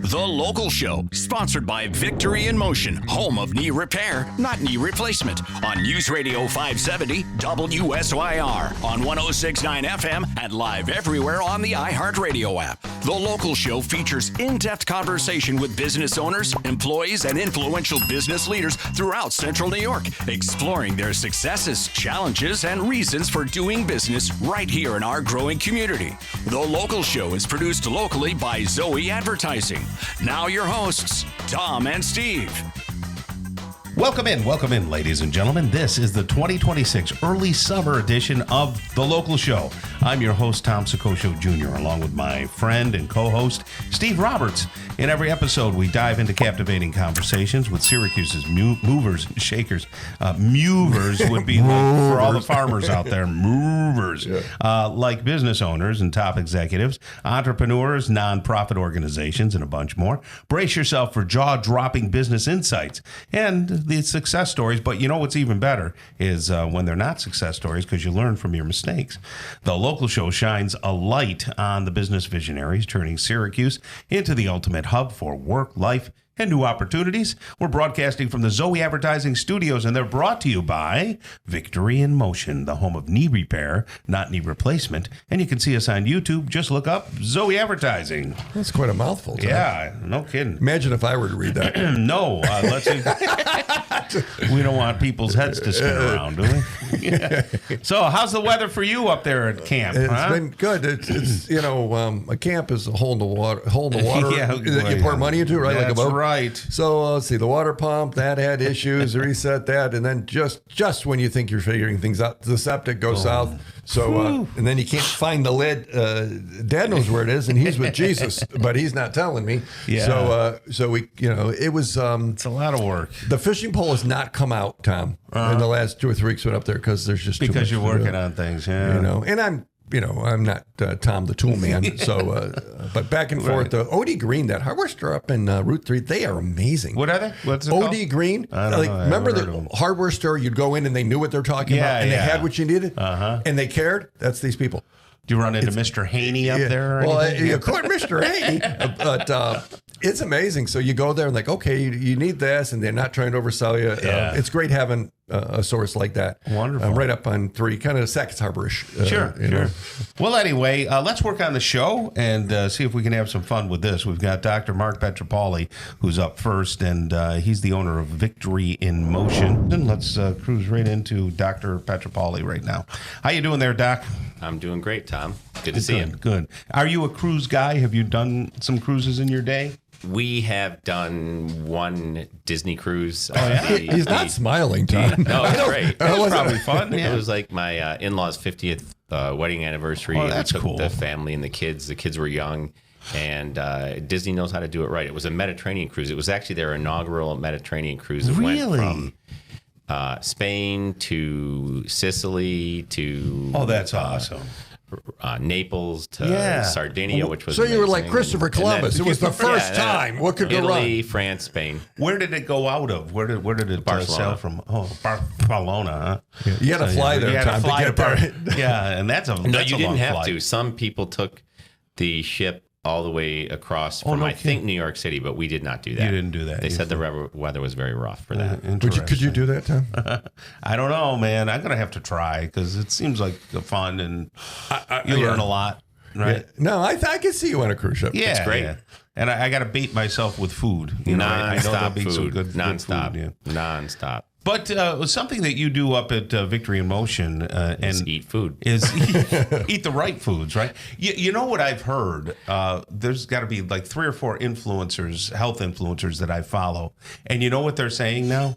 The Local Show, sponsored by Victory in Motion, home of knee repair, not knee replacement, on News Radio 570 WSYR, on 106.9 FM, and live everywhere on the iHeartRadio app. The Local Show features in-depth conversation with business owners, employees, and influential business leaders throughout Central New York, exploring their successes, challenges, and reasons for doing business right here in our growing community. The Local Show is produced locally by Zoe Advertising. Now your hosts, Tom and Steve. Welcome in, ladies and gentlemen. This is the 2026 early summer edition of The Local Show. I'm your host, Tom Sicoscio Jr., along with my friend and co-host, Steve Roberts. In every episode, we dive into captivating conversations with Syracuse's movers, shakers. Movers would be like, for all the farmers out there, movers. Yeah. Like business owners and top executives, entrepreneurs, nonprofit organizations, and a bunch more. Brace yourself for jaw-dropping business insights and the success stories. But you know what's even better is when they're not success stories, because you learn from your mistakes. The Local Show shines a light on the business visionaries, turning Syracuse into the ultimate hub for work, life, and new opportunities. We're broadcasting from the Zoe Advertising Studios, and they're brought to you by Victory in Motion, the home of knee repair, not knee replacement. And you can see us on YouTube. Just look up Zoe Advertising. That's quite a mouthful, Tom. Yeah, no kidding. Imagine if I were to read that. No, let's see. We don't want people's heads to spin around, do we? Yeah. So, how's the weather for you up there at camp? It's been good. It's a camp is a hole in the water. Yeah, that you pour money into, right? That's like a boat. Right. So let's see, the water pump that had issues, reset that, and then just when you think you're figuring things out, the septic goes south. So and then you can't find the lid. Dad knows where it is, and he's with Jesus, but he's not telling me. Yeah. So we, it was. It's a lot of work. The fishing pole has not come out, Tom, in the last 2 or 3 weeks. Went up there because there's just because you're working on things, yeah. And I'm not Tom the Tool Man, so but back and forth. OD Green, that hardware store up in Route 3, they are amazing. What are they? What's it OD called? Green. I don't know. Remember the hardware store? You'd go in and they knew what they're talking about, and they had what you needed, and they cared. That's these people. Do you run into Mr. Haney up there? Or anything? Of course, Mr. Haney, but it's amazing. So you go there and like, okay, you need this, and they're not trying to oversell you. Yeah. It's great having a source like that. Wonderful. Right up on 3, kind of Sackett's Harbor-ish. Sure. Well, anyway, let's work on the show and see if we can have some fun with this. We've got Dr. Marc Pietropaoli, who's up first, and he's the owner of Victory in Motion. And let's cruise right into Dr. Pietropaoli right now. How you doing there, Doc? I'm doing great, Tom. Good to see you. Good. Are you a cruise guy? Have you done some cruises in your day? We have done one Disney cruise. Oh, yeah? He's not smiling, Tom. No, it's great. It was probably fun. Yeah. It was like my in-laws' 50th wedding anniversary. Oh, that's we took cool. The family and the kids. The kids were young, and Disney knows how to do it right. It was a Mediterranean cruise. It was actually their inaugural Mediterranean cruise. It went from Spain to Sicily to... Oh, that's awesome. Naples to Sardinia, which was so you were amazing. like Christopher Columbus. It was the first time. What could go wrong? Italy, France, Spain. Where did it go out of? Where did it sail from? Oh, Barcelona. Huh? Yeah. You had to fly there. You had to fly to get there. Yeah, and that's a no. That's You a didn't long have flight. to. Some people took the ship all the way across from I think New York City, but we did not do that. You didn't do that. They said the weather was very rough for that. Could you do that, Tom? I don't know, man. I'm gonna have to try because it seems like fun and you learn a lot, right? Yeah. No, I can see you on a cruise ship. Yeah, It's great. Yeah. And I got to bait myself with food. I know there'll be some food. good Non-stop. food, yeah. Non-stop. But something that you do up at Victory in Motion and eat food is eat the right foods, right? You know what I've heard? There's got to be like 3 or 4 influencers, health influencers that I follow, and you know what they're saying now?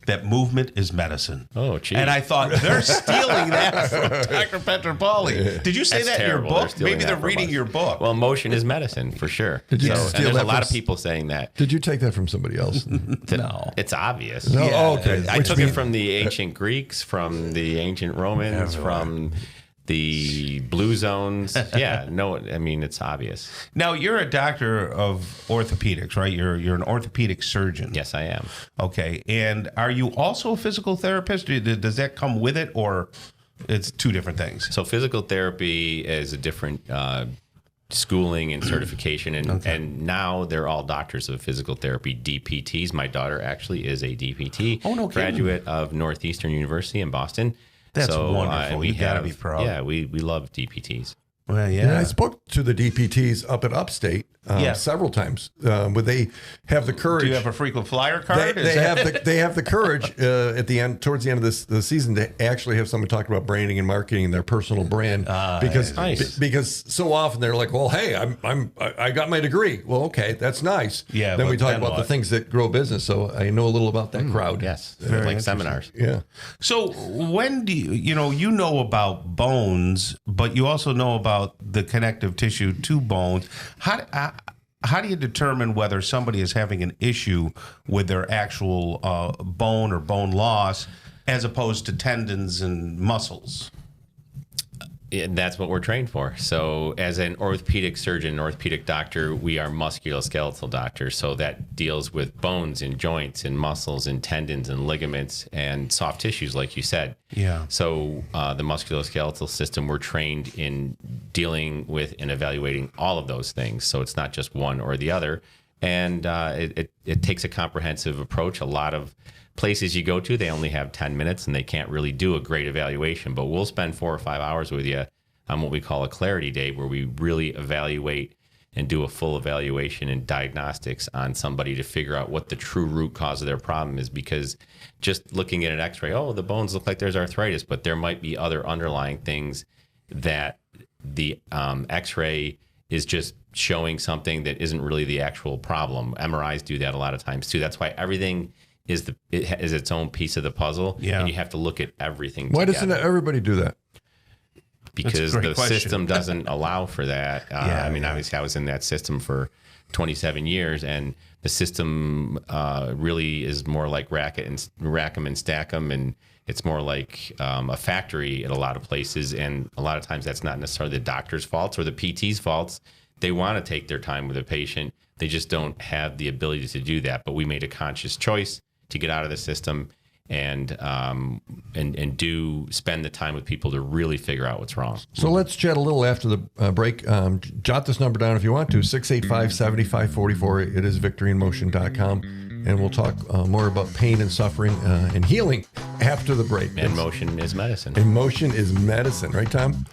That movement is medicine. Oh, geez. And I thought they're stealing that from Dr. Pietropaoli. Did you say That's that terrible. in your book? Maybe they're reading your book. Well, motion is medicine for sure. Did you and steal there's that a lot from of people saying that. Did you take that from somebody else? No. It's obvious. No? Yeah. Oh, okay. I took it from the ancient Greeks, from the ancient Romans, from the blue zones. Yeah, no, I mean, it's obvious. Now, you're a doctor of orthopedics, right? You're an orthopedic surgeon. Yes, I am. Okay. And are you also a physical therapist? Does that come with it, or it's 2 different things? So physical therapy is a different schooling and certification, and now they're all doctors of physical therapy, DPTs. My daughter actually is a DPT, graduate of Northeastern University in Boston. That's wonderful. You got to be proud. Yeah, we love DPTs. Well, yeah. I spoke to the DPTs up at Upstate several times. Would they have the courage? Do you have a frequent flyer card? They have the courage at the end, towards the end of the season, to actually have someone talk about branding and marketing their personal brand, because so often they're like, well, hey, I got my degree. Well, okay, that's nice. Yeah. Then we talk about the things that grow business. So I know a little about that crowd. Yes, Very like seminars. Yeah. So when do you know about bones, but you also know about the connective tissue to bones? How do you determine whether somebody is having an issue with their actual bone or bone loss as opposed to tendons and muscles? And that's what we're trained for. So as an orthopedic surgeon, orthopedic doctor, we are musculoskeletal doctors. So that deals with bones and joints and muscles and tendons and ligaments and soft tissues, like you said. Yeah. So the musculoskeletal system, we're trained in dealing with and evaluating all of those things. So it's not just one or the other. And it takes a comprehensive approach. A lot of places you go to, they only have 10 minutes and they can't really do a great evaluation, but we'll spend 4 or 5 hours with you on what we call a clarity day, where we really evaluate and do a full evaluation and diagnostics on somebody to figure out what the true root cause of their problem is. Because just looking at an x-ray, the bones look like there's arthritis, but there might be other underlying things that the x-ray is just showing something that isn't really the actual problem. MRIs do that a lot of times too. That's why everything is its own piece of the puzzle, and you have to look at everything Why together. doesn't everybody do that? Because the system doesn't allow for that. Obviously, I was in that system for 27 years, and the system really is more like rack 'em and stack 'em, and it's more like a factory at a lot of places. And a lot of times that's not necessarily the doctor's faults or the PT's faults. They want to take their time with a patient. They just don't have the ability to do that. But we made a conscious choice to get out of the system and do spend the time with people to really figure out what's wrong. So let's chat a little after the break. Jot this number down if you want to, 685-7544. It is victoryinmotion.com. And we'll talk more about pain and suffering and healing after the break. And motion is medicine. And motion is medicine, right, Tom?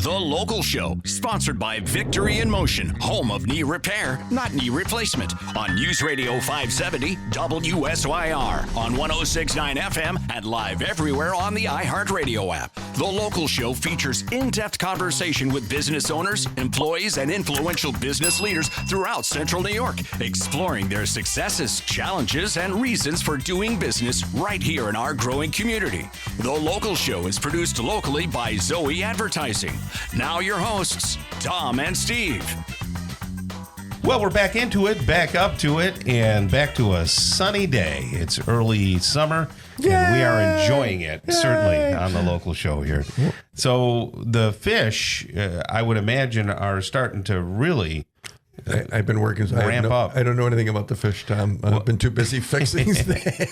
The Local Show, sponsored by Victory in Motion, home of knee repair, not knee replacement, on News Radio 570 WSYR, on 106.9 FM, and live everywhere on the iHeartRadio app. The Local Show features in-depth conversation with business owners, employees, and influential business leaders throughout Central New York, exploring their successes, challenges, and reasons for doing business right here in our growing community. The Local Show is produced locally by Zoe Advertising. Now your hosts, Tom and Steve. Well, we're back into it, back up to it, and back to a sunny day. It's early summer, and we are enjoying it, certainly, on the Local Show here. So the fish, I would imagine, are starting to really I've been working. Ramp up. I don't know anything about the fish, Tom. I've been too busy fixing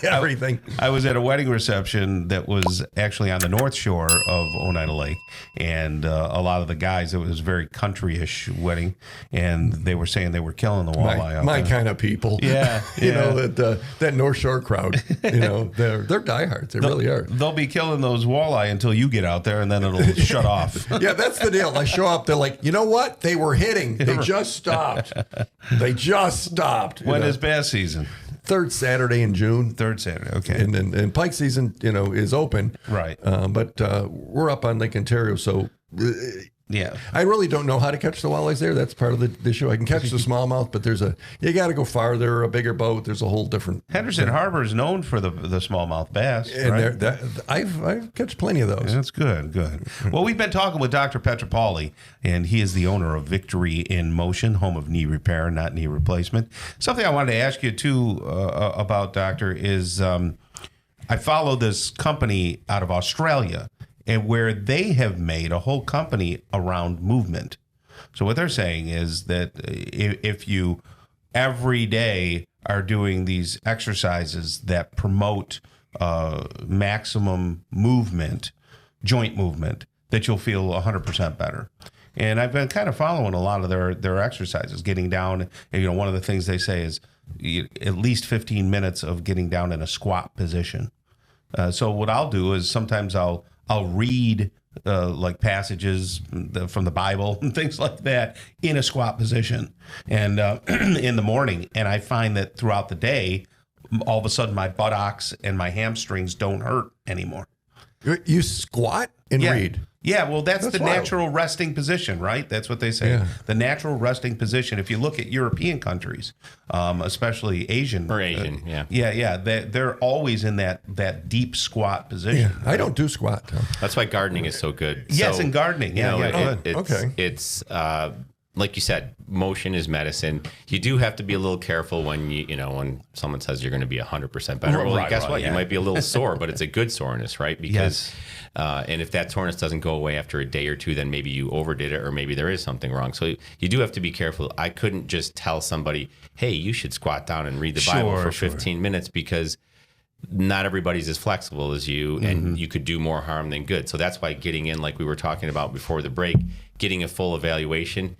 everything. I was at a wedding reception that was actually on the North Shore of Oneida Lake, and a lot of the guys, it was a very country-ish wedding, and they were saying they were killing the walleye. My kind of people. Yeah. you know, that North Shore crowd, they're diehards. They really are. They'll be killing those walleye until you get out there, and then it'll shut off. Yeah, that's the deal. I show up, they're like, you know what? They were hitting. They just stopped. They just stopped. When is bass season? Third Saturday in June. Third Saturday, okay. And pike season, is open. Right. But we're up on Lake Ontario, so Yeah. I really don't know how to catch the walleyes there. That's part of the issue. I can catch the smallmouth, but you got to go farther, a bigger boat. There's a whole different. Henderson Harbor is known for the smallmouth bass. And right? I've catch plenty of those. That's good. Well, we've been talking with Dr. Pietropaoli, and he is the owner of Victory in Motion, home of knee repair, not knee replacement. Something I wanted to ask you, too, about, Doctor, is I follow this company out of Australia, and where they have made a whole company around movement. So what they're saying is that if you every day are doing these exercises that promote maximum movement, joint movement, that you'll feel 100% better. And I've been kind of following a lot of their exercises, getting down. And, one of the things they say is at least 15 minutes of getting down in a squat position. So what I'll do is sometimes I'll read like passages from the Bible and things like that in a squat position and in the morning. And I find that throughout the day, all of a sudden my buttocks and my hamstrings don't hurt anymore. You squat and read. Yeah, well, that's the wild. natural resting position, right? That's what they say. Yeah. The natural resting position. If you look at European countries, especially Asian. Or Asian, yeah. Yeah. They're always in that deep squat position. Yeah, I don't do squat, Tom. That's why gardening is so good. Yes, and gardening. Yeah. It's like you said, motion is medicine. You do have to be a little careful when when someone says you're going to be 100% better. Well, guess what? Yeah. You might be a little sore, but it's a good soreness, right? Because and if that soreness doesn't go away after a day or two, then maybe you overdid it, or maybe there is something wrong. So you do have to be careful. I couldn't just tell somebody, hey, you should squat down and read the Bible for 15 minutes, because not everybody's as flexible as you, and you could do more harm than good. So that's why getting in, like we were talking about before the break, getting a full evaluation,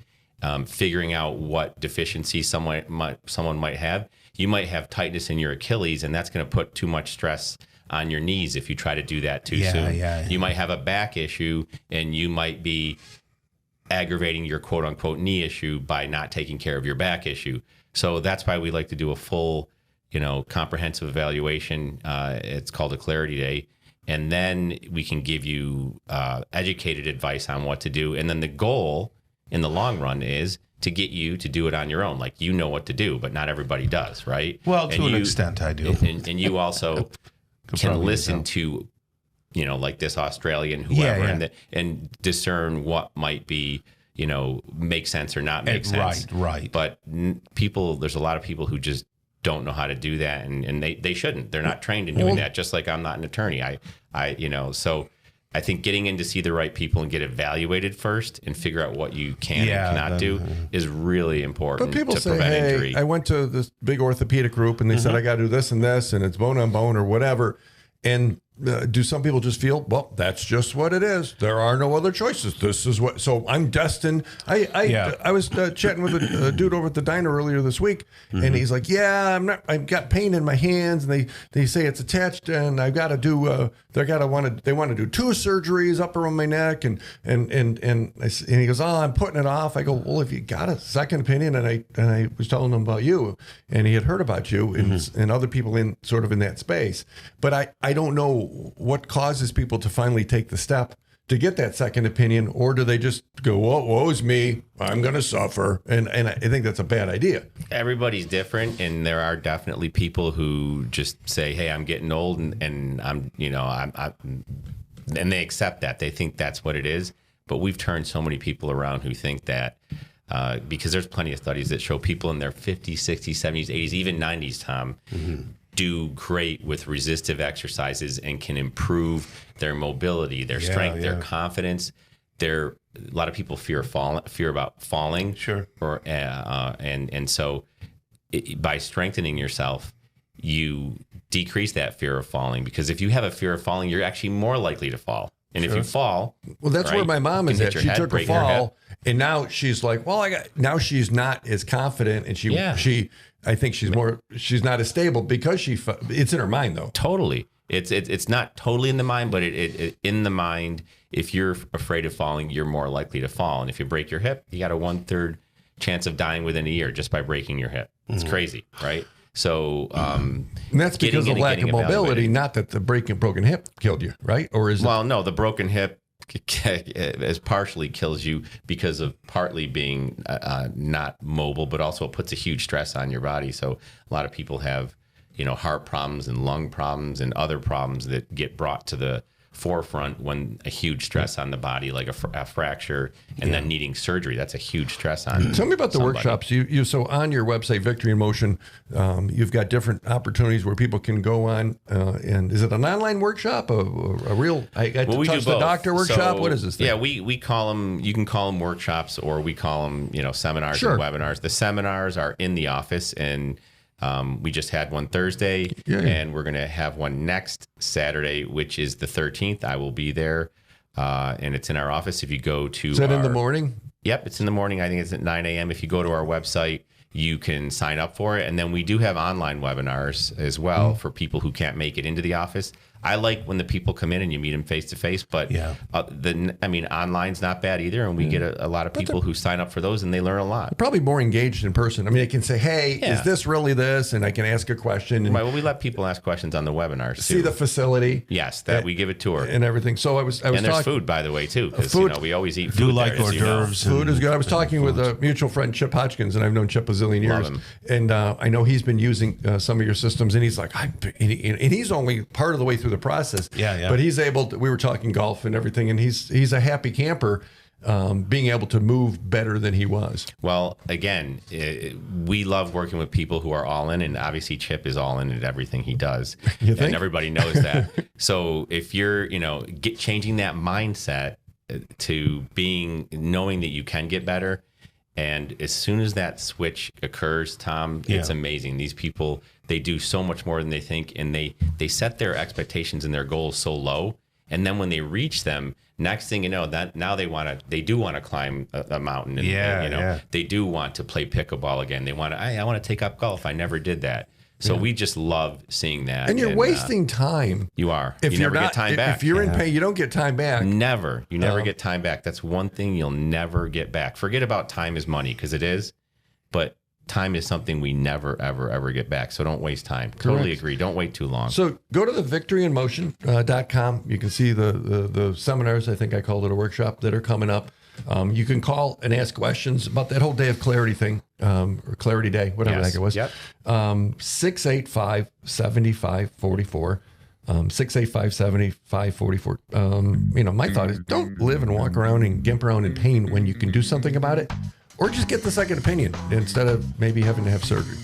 figuring out what deficiency someone might have. You might have tightness in your Achilles, and that's going to put too much stress on your knees if you try to do that too soon. Yeah. You might have a back issue, and you might be aggravating your quote unquote knee issue by not taking care of your back issue. So that's why we like to do a full, comprehensive evaluation. It's called a Clarity Day. And then we can give you educated advice on what to do. And then the goal in the long run is to get you to do it on your own. Like, you know what to do, but not everybody does, right? Well, to an extent I do. And you also can listen to, like this Australian, whoever, and discern what might be, make sense or not make sense. Right. But there's a lot of people who just don't know how to do that, and they shouldn't. They're not trained in doing that, just like I'm not an attorney. So I think getting in to see the right people and get evaluated first and figure out what you can and cannot do is really important. But people to say, prevent hey, injury. I went to this big orthopedic group, and they said I got to do this and this, and it's bone on bone or whatever. And do some people just feel, well, that's just what it is. There are no other choices. This is what. So I'm destined. I was chatting with a dude over at the diner earlier this week, and he's like, "Yeah, I've got pain in my hands, and they say it's attached, and I've got to do. They want to do 2 surgeries up around my neck, and he goes, oh, I'm putting it off. I go, well, if you got a second opinion, and I was telling him about you, and he had heard about you and other people in sort of in that space, but I don't know what causes people to finally take the step to get that second opinion, or do they just go, woe's me, I'm going to suffer? And I think that's a bad idea. Everybody's different, and there are definitely people who just say, hey, I'm getting old, and I'm and they accept that. They think that's what it is. But we've turned so many people around who think that, because there's plenty of studies that show people in their 50s, 60s, 70s, 80s, even 90s, Tom, do great with resistive exercises and can improve their mobility, their strength, their confidence. A lot of people fear about falling. Sure. And so by strengthening yourself, you decrease that fear of falling, because if you have a fear of falling, you're actually more likely to fall. And if you fall, well, that's where my mom is at. She took a fall, and now she's like, now she's not as confident, and I think she's not as stable because it's in her mind though. Totally. It's not totally in the mind, but it in the mind, if you're afraid of falling, you're more likely to fall. And if you break your hip, you got a 1/3 chance of dying within a year just by breaking your hip. It's crazy, right? So and that's because of lack of mobility, not that the broken hip killed you, right? Or is no, the broken hip as partially kills you because of partly being not mobile, but also it puts a huge stress on your body. So a lot of people have, heart problems and lung problems and other problems that get brought to the forefront when a huge stress on the body, like a fracture, and then needing surgery. That's a huge stress on. Tell me about the somebody. workshops. So on your website, Victory in Motion, you've got different opportunities where people can go on. And is it an online workshop, a real? I got to touch the doctor workshop. So, what is this thing? Yeah, we call them. You can call them workshops, or we call them seminars Sure. and webinars. The seminars are in the office, and we just had one Thursday, and we're going to have one next Saturday, which is the 13th. I will be there, and it's in our office. If you go to, Is that in the morning? Yep, it's in the morning. I think it's at 9 a.m. If you go to our website, you can sign up for it. And then we do have online webinars as well for people who can't make it into the office. I like when the people come in and you meet them face to face, but online's not bad either. And we get a lot of people who sign up for those, and they learn a lot. Probably more engaged in person. I mean, they can say, hey, is this really this? And I can ask a question. And Right. Well, we let people ask questions on the webinars too. see the facility. Yes, that we give a tour. And everything. So I was And there's talking. food, by the way, too, because we always eat food. Do like there, hors d'oeuvres. Food is good. I was talking with a mutual friend, Chip Hodgkins, and I've known Chip a zillion years. him. And I know he's been using some of your systems, and he's like, and he's only part of the way through the process. Yeah. But he's able to, we were talking golf and everything, and he's a happy camper, being able to move better than he was. Well, again, we love working with people who are all in, and obviously Chip is all in at everything he does. You think? And everybody knows that. So if you're, changing that mindset to knowing that you can get better, and as soon as that switch occurs, Tom, it's amazing. These people, they do so much more than they think, and they set their expectations and their goals so low. And then when they reach them, next thing you know, that now they do want to climb a mountain, and they do want to play pickleball again. I want to take up golf. I never did that. So we just love seeing that. And you're wasting time. You are. If you never get time back. If you're in pain, you don't get time back. Never. You never get time back. That's one thing you'll never get back. Forget about time is money, because it is. But time is something we never, ever, ever get back. So don't waste time. Totally agree. Don't wait too long. So go to the victoryinmotion.com. You can see the seminars, I think I called it a workshop, that are coming up. You can call and ask questions about that whole day of clarity thing, or clarity day, whatever the heck it was. Yep. 685-7544. 685-7544. My thought is, don't live and walk around and gimp around in pain when you can do something about it, or just get the second opinion instead of maybe having to have surgery.